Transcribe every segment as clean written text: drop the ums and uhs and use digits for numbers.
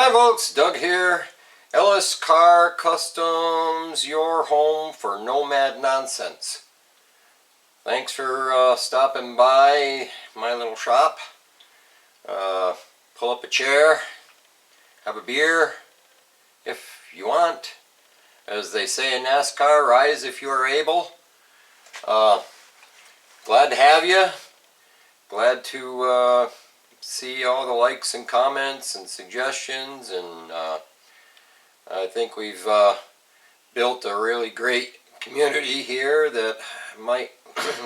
Hi folks, Doug here. Ellis Car Customs, your home for Nomad nonsense. Thanks for stopping by my little shop. Pull up a chair, have a beer if you want. As they say in NASCAR, rise if you are able. Glad to have you. Glad to see all the likes and comments and suggestions, and I think we've built a really great community here that might,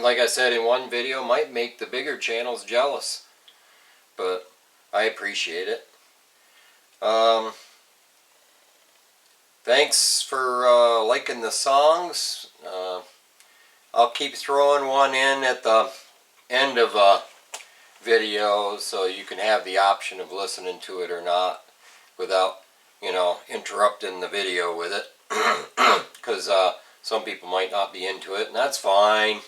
like I said in one video, might make the bigger channels jealous, but I appreciate it. Thanks for liking the songs. I'll keep throwing one in at the end of a video so you can have the option of listening to it or not without, interrupting the video with it, because some people might not be into it, and that's fine.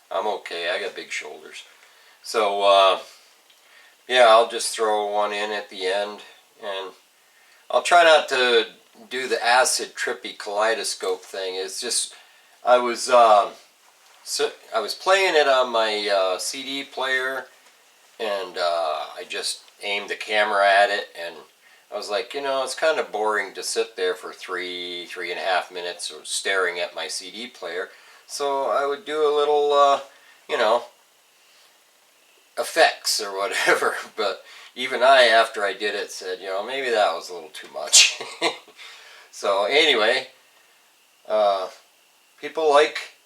I'm okay. I got big shoulders. So yeah, I'll just throw one in at the end, and I'll try not to do the acid trippy kaleidoscope thing. It's just I was playing it on my CD player, and I just aimed the camera at it, and I was like, it's kind of boring to sit there for 3.5 minutes or staring at my CD player. So I would do a little, effects or whatever. But even I, after I did it, said, maybe that was a little too much. So anyway, people like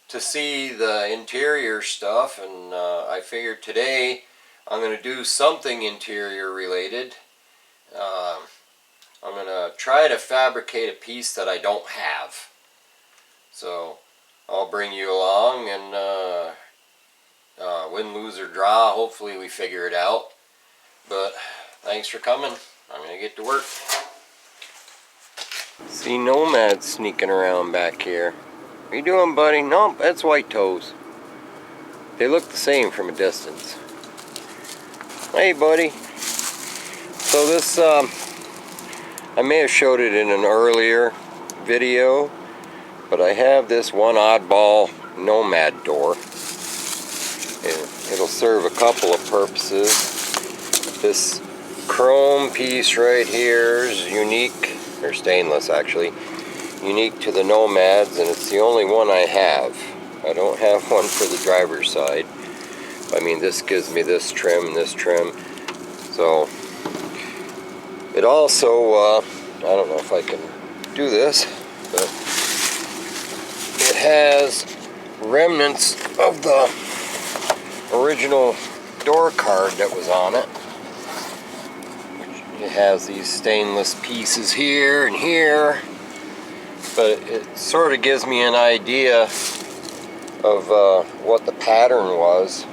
to see the interior stuff, and I figured today I'm going to do something interior related. I'm going to try to fabricate a piece that I don't have. So I'll bring you along, and win, lose, or draw, hopefully we figure it out. But thanks for coming. I'm going to get to work. See Nomad sneaking around back here. What are you doing, buddy? Nope, that's white toes. They look the same from a distance. Hey, buddy. So this, I may have showed it in an earlier video, but I have this one oddball Nomad door. It'll serve a couple of purposes. This chrome piece right here is unique, or stainless actually, unique to the Nomads, and it's the only one I have. I don't have one for the driver's side. I mean, this gives me this trim and this trim. So it also, I don't know if I can do this, but it has remnants of the original door card that was on it. It has these stainless pieces here and here, but it sort of gives me an idea of what the pattern was,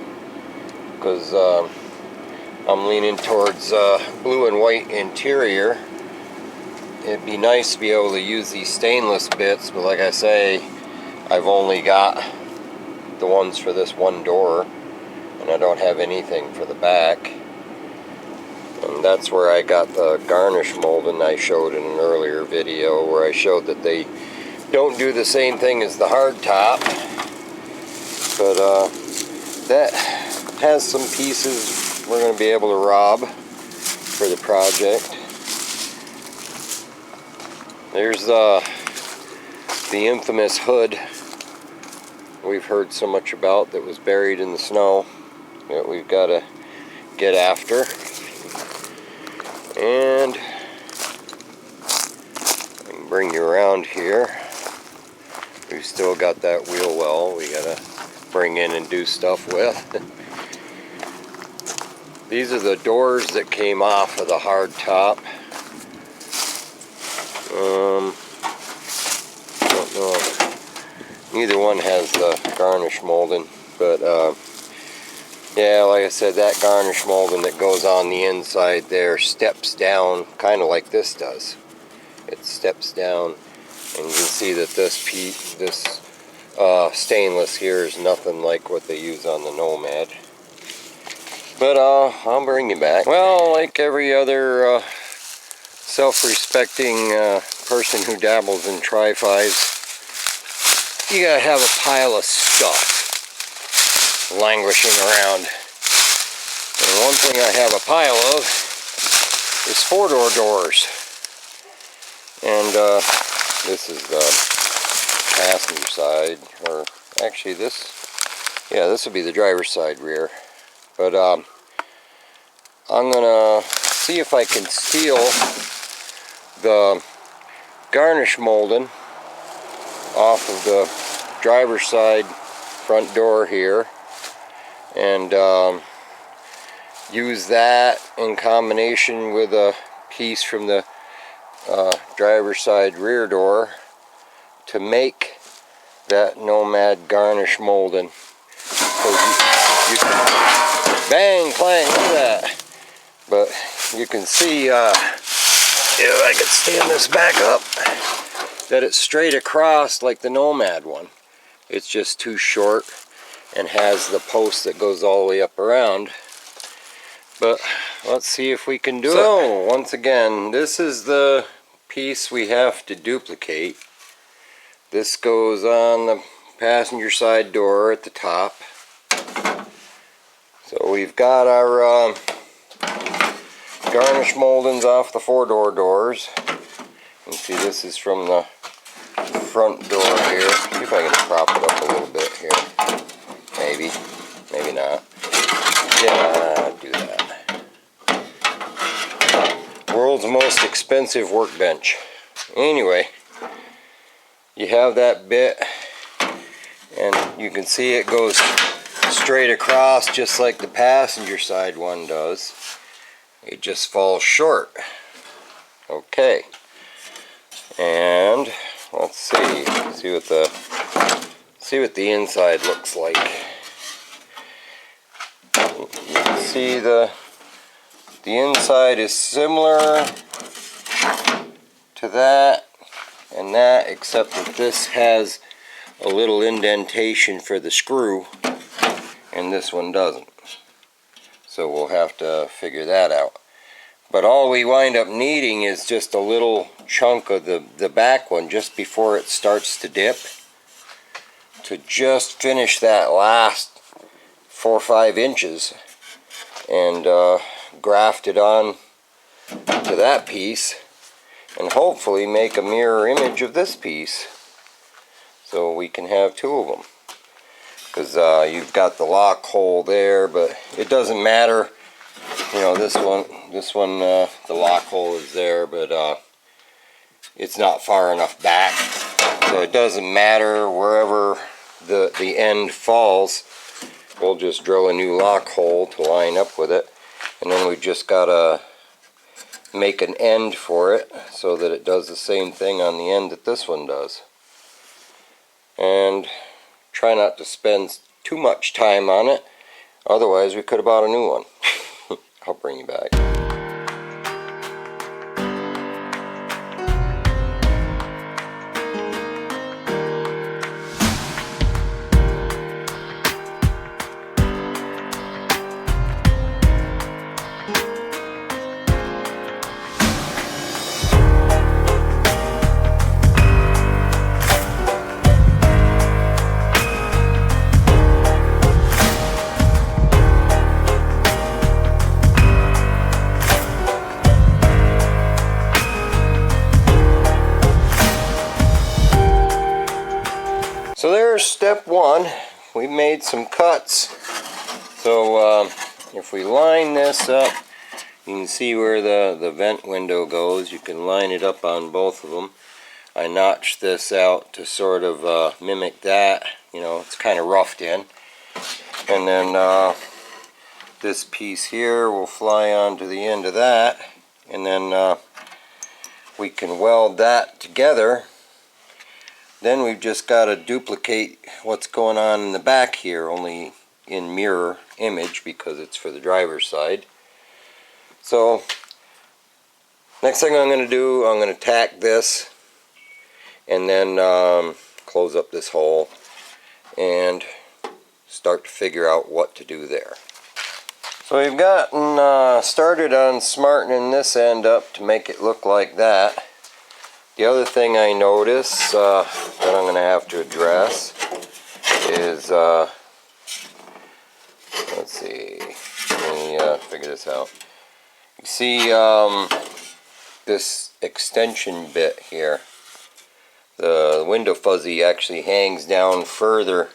because I'm leaning towards blue and white interior. It'd be nice to be able to use these stainless bits, but like I say, I've only got the ones for this one door, and I don't have anything for the back. And that's where I got the garnish molding I showed in an earlier video, where I showed that they don't do the same thing as the hardtop, but that has some pieces we're going to be able to rob for the project. There's the infamous hood we've heard so much about that was buried in the snow that we've got to get after. And I can bring you around here. We've still got that wheel well we got to bring in and do stuff with. These are the doors that came off of the hardtop. I don't know if neither one has the garnish molding, but yeah, like I said, that garnish molding that goes on the inside there steps down, kind of like this does. It steps down, and you can see that this stainless here is nothing like what they use on the Nomad. But I'll bring you back. Well, like every other self-respecting person who dabbles in tri-5s, you gotta have a pile of stuff languishing around. And one thing I have a pile of is 4-door doors. And this is the passenger side, or actually this would be the driver's side rear. But I'm gonna see if I can steal the garnish molding off of the driver's side front door here, and use that in combination with a piece from the driver's side rear door to make that Nomad garnish molding. So you can bang, clang, look at that. But you can see, if I could stand this back up, that it's straight across like the Nomad one. It's just too short and has the post that goes all the way up around. But let's see if we can do it. So once again, this is the piece we have to duplicate. This goes on the passenger side door at the top. So we've got our garnish moldings off the 4-door doors. You can see this is from the front door here. See if I can prop it up a little bit here. Maybe, maybe not. Yeah, do that. World's most expensive workbench. Anyway, you have that bit, and you can see it goes straight across just like the passenger side one does. It just falls short. Okay, and let's see what the inside looks like. You can see the inside is similar to that and that, except that this has a little indentation for the screw and this one doesn't. So we'll have to figure that out. But all we wind up needing is just a little chunk of the back one just before it starts to dip, to just finish that last 4 or 5 inches and graft it on to that piece and hopefully make a mirror image of this piece so we can have 2 of them. Because you've got the lock hole there, but it doesn't matter. You know, this one, the lock hole is there, but it's not far enough back, so it doesn't matter wherever the end falls. We'll just drill a new lock hole to line up with it, and then we've just got to make an end for it so that it does the same thing on the end that this one does. And try not to spend too much time on it, otherwise we could have bought a new one. I'll bring you back. So there's step 1. We made some cuts. So if we line this up, you can see where the vent window goes. You can line it up on both of them. I notched this out to sort of mimic that. You know, it's kind of roughed in. And then this piece here will fly onto the end of that. And then we can weld that together. Then we've just got to duplicate what's going on in the back here, only in mirror image because it's for the driver's side. So next thing I'm going to do, I'm going to tack this and then close up this hole and start to figure out what to do there. So we've gotten started on smartening this end up to make it look like that. The other thing I notice that I'm going to have to address is, let's see, let me figure this out. You see this extension bit here. The window fuzzy actually hangs down further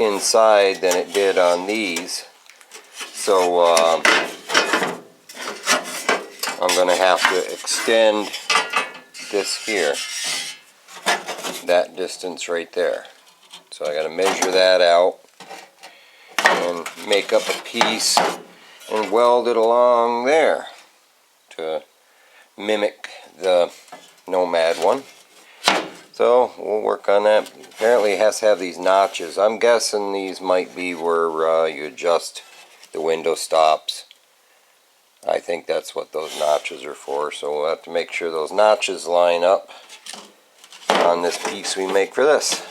inside than it did on these. So I'm going to have to extend this here, that distance right there. So I got to measure that out and make up a piece and weld it along there to mimic the Nomad one. So we'll work on that. Apparently it has to have these notches. I'm guessing these might be where you adjust the window stops. I think that's what those notches are for. So we'll have to make sure those notches line up on this piece we make for this.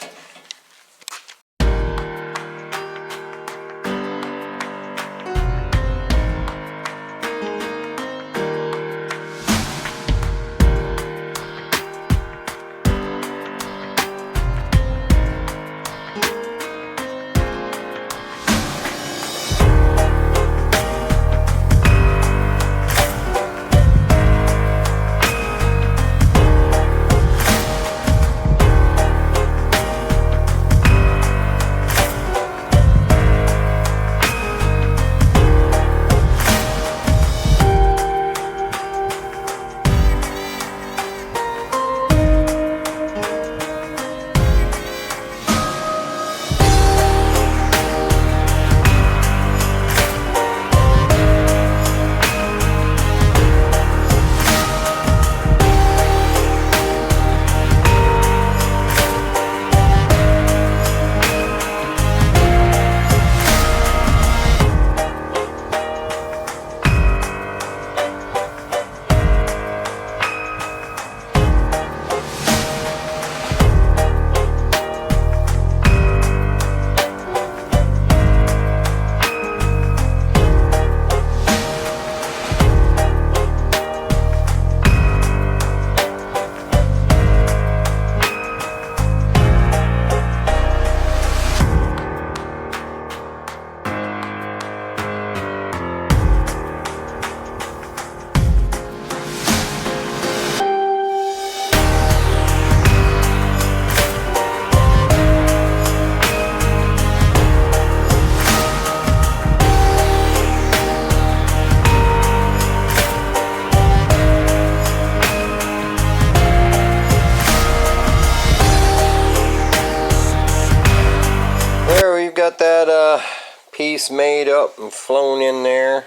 Got that piece made up and flown in there.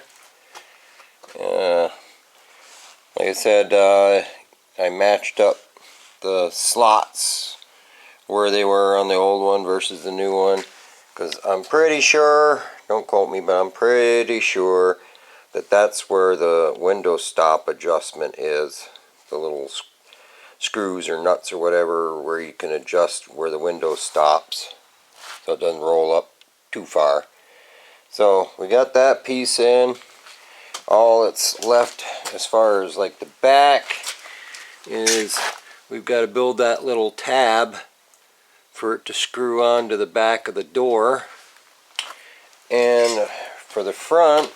Like I said, I matched up the slots where they were on the old one versus the new one, because I'm pretty sure, don't quote me, but I'm pretty sure that that's where the window stop adjustment is. The little screws or nuts or whatever where you can adjust where the window stops so it doesn't roll up too far. So we got that piece in. All that's left as far as like the back is we've got to build that little tab for it to screw onto the back of the door. And for the front,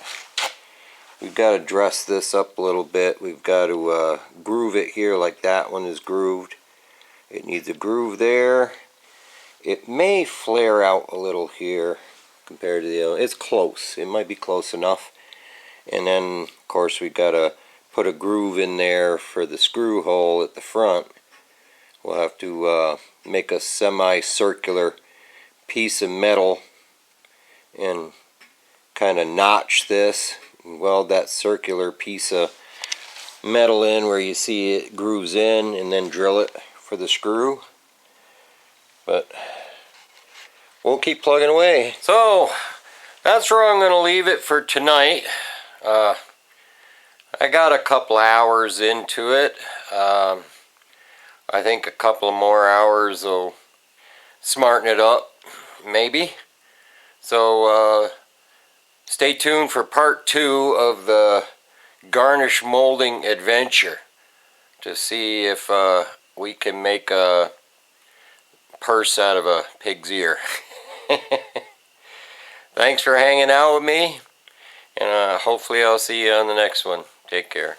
we've got to dress this up a little bit. We've got to groove it here like that one is grooved. It needs a groove there. It may flare out a little here compared to the other. It's close. It might be close enough. And then, of course, we've got to put a groove in there for the screw hole at the front. We'll have to make a semicircular piece of metal and kind of notch this and weld that circular piece of metal in where you see it grooves in, and then drill it for the screw. But we'll keep plugging away. So that's where I'm going to leave it for tonight. I got a couple hours into it. I think a couple more hours will smarten it up, maybe. So Stay tuned for part 2 of the garnish molding adventure to see if we can make a purse out of a pig's ear. Thanks for hanging out with me, and hopefully I'll see you on the next one. Take care.